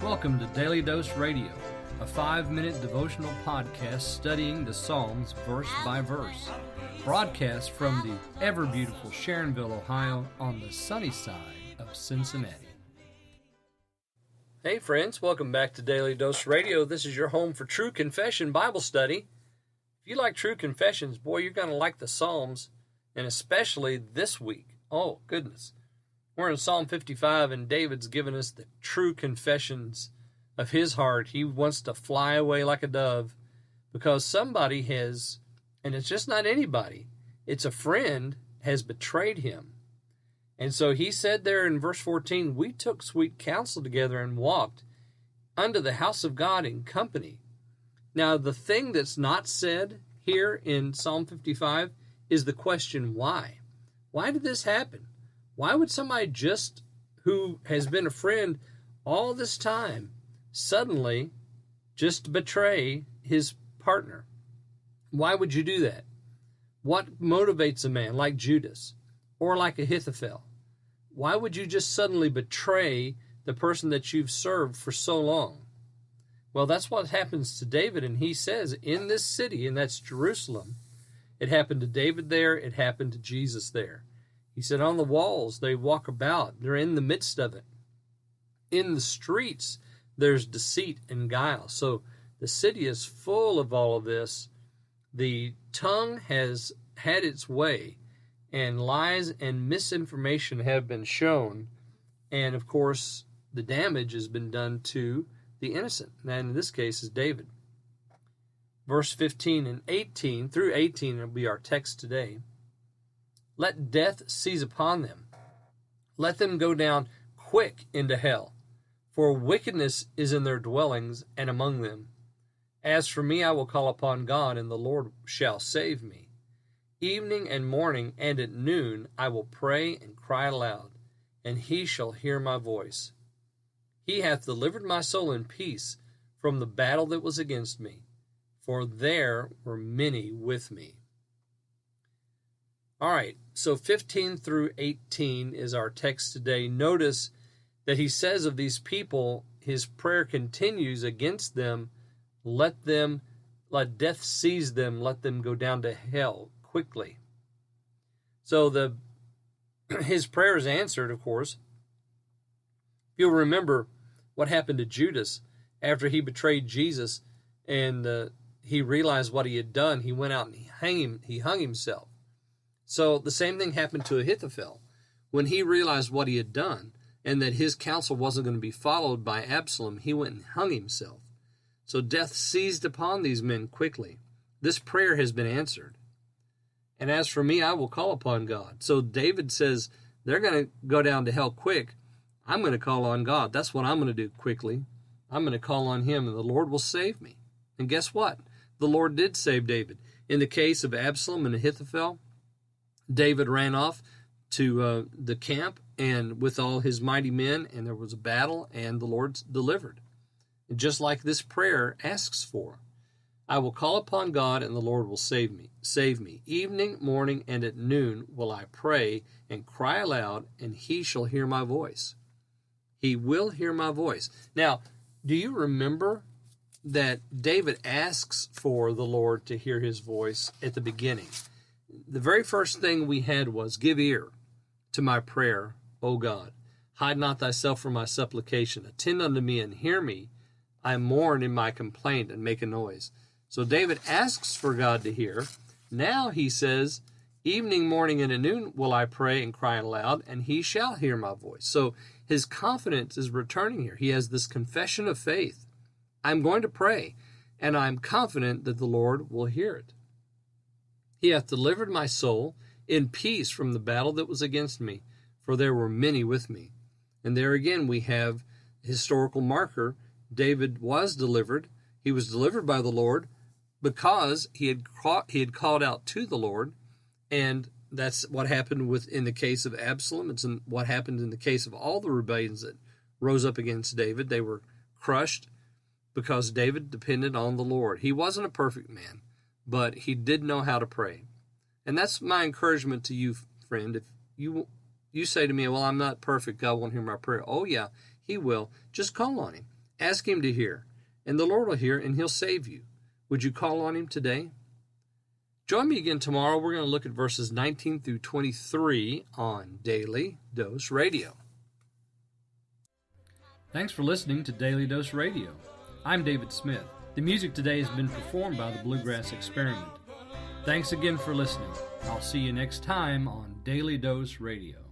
Welcome to Daily Dose Radio, a 5-minute devotional podcast studying the Psalms verse by verse. Broadcast from the ever-beautiful Sharonville, Ohio, on the sunny side of Cincinnati. Hey friends, welcome back to Daily Dose Radio. This is your home for True Confession Bible Study. If you like True Confessions, boy, you're going to like the Psalms, and especially this week. Oh, goodness. We're in Psalm 55, and David's given us the true confessions of his heart. He wants to fly away like a dove because somebody has, and it's just not anybody, it's a friend, has betrayed him. And so he said there in verse 14, "We took sweet counsel together and walked unto the house of God in company." Now, the thing that's not said here in Psalm 55 is the question, why? Why did this happen? Why would somebody just who has been a friend all this time suddenly just betray his partner? Why would you do that? What motivates a man like Judas or like Ahithophel? Why would you just suddenly betray the person that you've served for so long? Well, that's what happens to David, and he says in this city, and that's Jerusalem, it happened to David there, it happened to Jesus there. He said on the walls they walk about, they're in the midst of it. In the streets there's deceit and guile. So the city is full of all of this. The tongue has had its way, and lies and misinformation have been shown. And of course, the damage has been done to the innocent. And in this case is David. Verse 15 and 18 through 18 will be our text today. Let death seize upon them. Let them go down quick into hell. For wickedness is in their dwellings and among them. As for me, I will call upon God, and the Lord shall save me. Evening and morning and at noon I will pray and cry aloud, and he shall hear my voice. He hath delivered my soul in peace from the battle that was against me, for there were many with me. All right, so 15 through 18 is our text today. Notice that he says of these people, his prayer continues against them, let death seize them, let them go down to hell quickly. So his prayer is answered, of course. You'll remember what happened to Judas after he betrayed Jesus and he realized what he had done. He went out and he hung himself. So the same thing happened to Ahithophel. When he realized what he had done and that his counsel wasn't going to be followed by Absalom, he went and hung himself. So death seized upon these men quickly. This prayer has been answered. And as for me, I will call upon God. So David says, they're going to go down to hell quick. I'm going to call on God. That's what I'm going to do quickly. I'm going to call on him, and the Lord will save me. And guess what? The Lord did save David. In the case of Absalom and Ahithophel, David ran off to the camp and with all his mighty men, and there was a battle, and the Lord delivered. And just like this prayer asks for, I will call upon God, and the Lord will save me. Save me. Evening, morning, and at noon will I pray and cry aloud, and he shall hear my voice. He will hear my voice. Now, do you remember that David asks for the Lord to hear his voice at the beginning? The very first thing we had was, give ear to my prayer, O God. Hide not thyself from my supplication. Attend unto me and hear me. I mourn in my complaint and make a noise. So David asks for God to hear. Now he says, evening, morning, and at noon will I pray and cry aloud, and he shall hear my voice. So his confidence is returning here. He has this confession of faith. I'm going to pray, and I'm confident that the Lord will hear it. He hath delivered my soul in peace from the battle that was against me, for there were many with me. And there again we have historical marker. David was delivered. He was delivered by the Lord because he had called out to the Lord, and that's what happened in the case of Absalom. It's what happened in the case of all the rebellions that rose up against David. They were crushed because David depended on the Lord. He wasn't a perfect man, but he did know how to pray. And that's my encouragement to you, friend. If you say to me, well, I'm not perfect, God won't hear my prayer. Oh, yeah, he will. Just call on him. Ask Him to hear, and the Lord will hear, and He'll save you. Would you call on Him today? Join me again tomorrow. We're going to look at verses 19 through 23 on Daily Dose Radio. Thanks for listening to Daily Dose Radio. I'm David Smith. The music today has been performed by the Bluegrass Experiment. Thanks again for listening. I'll see you next time on Daily Dose Radio.